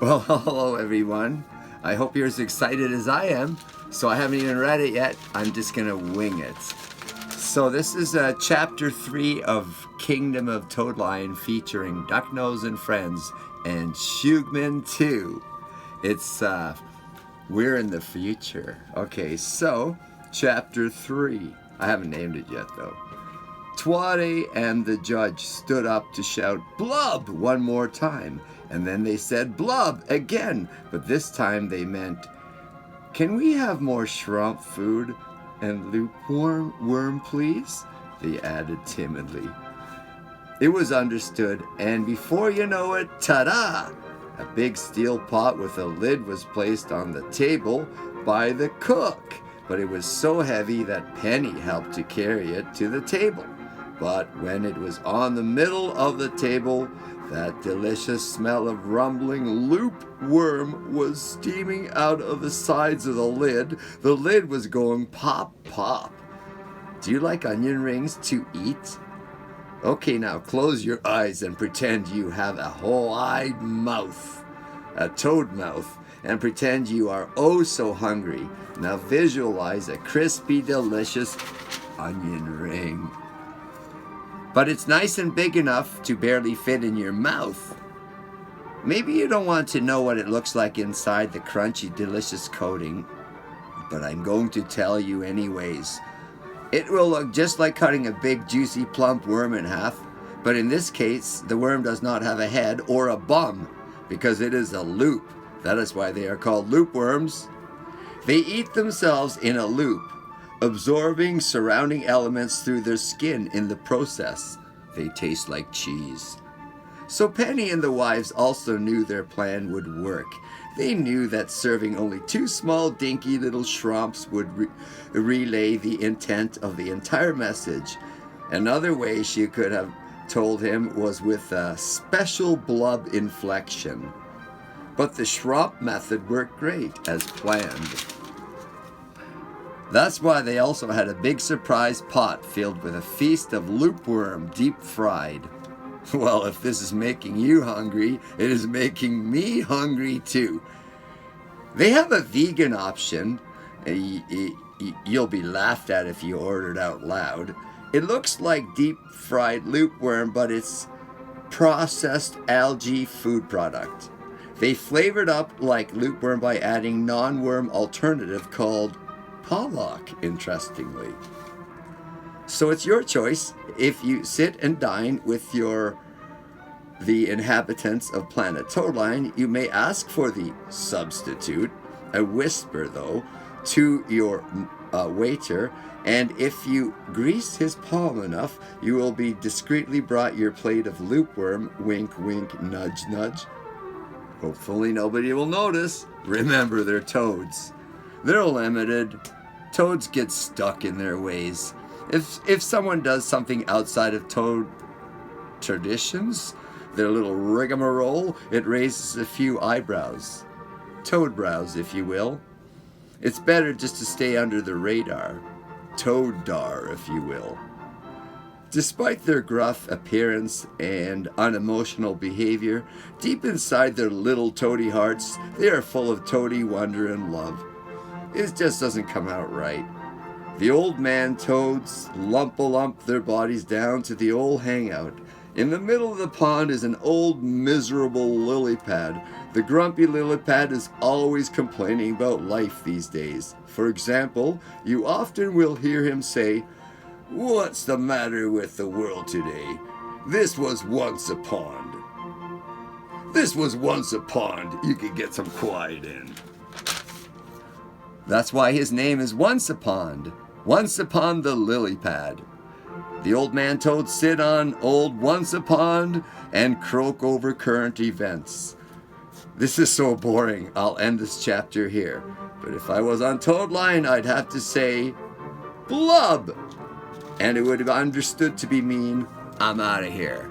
Well, hello everyone. I hope you're as excited as I am. So I haven't even read it yet. I'm just gonna wing it. So this is chapter 3 of Kingdom of Toadlion featuring Ducknose and Friends and Shugman 2. It's we're in the future. Okay, so chapter 3. I haven't named it yet though. Twade and the judge stood up to shout "Blub" one more time, and then they said "Blub" again, but this time they meant, "Can we have more shrimp food and lukewarm worm, please?" they added timidly. It was understood, and before you know it, ta-da! A big steel pot with a lid was placed on the table by the cook, but it was so heavy that Penny helped to carry it to the table. But when it was on the middle of the table, that delicious smell of rumbling loop worm was steaming out of the sides of the lid. The lid was going pop, pop. Do you like onion rings to eat? Okay, now close your eyes and pretend you have a whole-eyed mouth, a toad mouth, and pretend you are oh so hungry. Now visualize a crispy, delicious onion ring. But it's nice and big enough to barely fit in your mouth. Maybe you don't want to know what it looks like inside the crunchy, delicious coating, but I'm going to tell you anyways. It will look just like cutting a big, juicy, plump worm in half, but in this case, the worm does not have a head or a bum, because it is a loop. That is why they are called loopworms. They eat themselves in a loop, absorbing surrounding elements through their skin in the process. They taste like cheese. So Penny and the wives also knew their plan would work. They knew that serving only 2 small dinky little shrimps would relay the intent of the entire message. Another way she could have told him was with a special blub inflection. But the shrimp method worked great as planned. That's why they also had a big surprise pot filled with a feast of loopworm deep fried. Well, if this is making you hungry, it is making me hungry too. They have a vegan option. You'll be laughed at if you order it out loud. It looks like deep fried loopworm, but it's processed algae food product. They flavored up like loopworm by adding non-worm alternative called pollock, interestingly. So it's your choice. If you sit and dine with the inhabitants of planet Toadlion, you may ask for the substitute, a whisper though, to your waiter, and if you grease his palm enough, you will be discreetly brought your plate of loopworm, wink wink, nudge nudge. Hopefully nobody will notice. Remember, they're toads. They're limited. Toads get stuck in their ways. If someone does something outside of toad traditions, their little rigmarole, it raises a few eyebrows. Toad brows, if you will. It's better just to stay under the radar. Toad-dar, if you will. Despite their gruff appearance and unemotional behavior, deep inside their little toady hearts, they are full of toady wonder and love. It just doesn't come out right. The old man toads lump their bodies down to the old hangout. In the middle of the pond is an old miserable lily pad. The grumpy lily pad is always complaining about life these days. For example, you often will hear him say, "What's the matter with the world today? This was once a pond. This was once a pond you could get some quiet in." That's why his name is Once Upon the lily pad. The old man toads sit on old Once Upon and croak over current events. This is so boring, I'll end this chapter here. But if I was on Toadlion, I'd have to say, "Blub!" And it would have understood to be mean, "I'm out of here."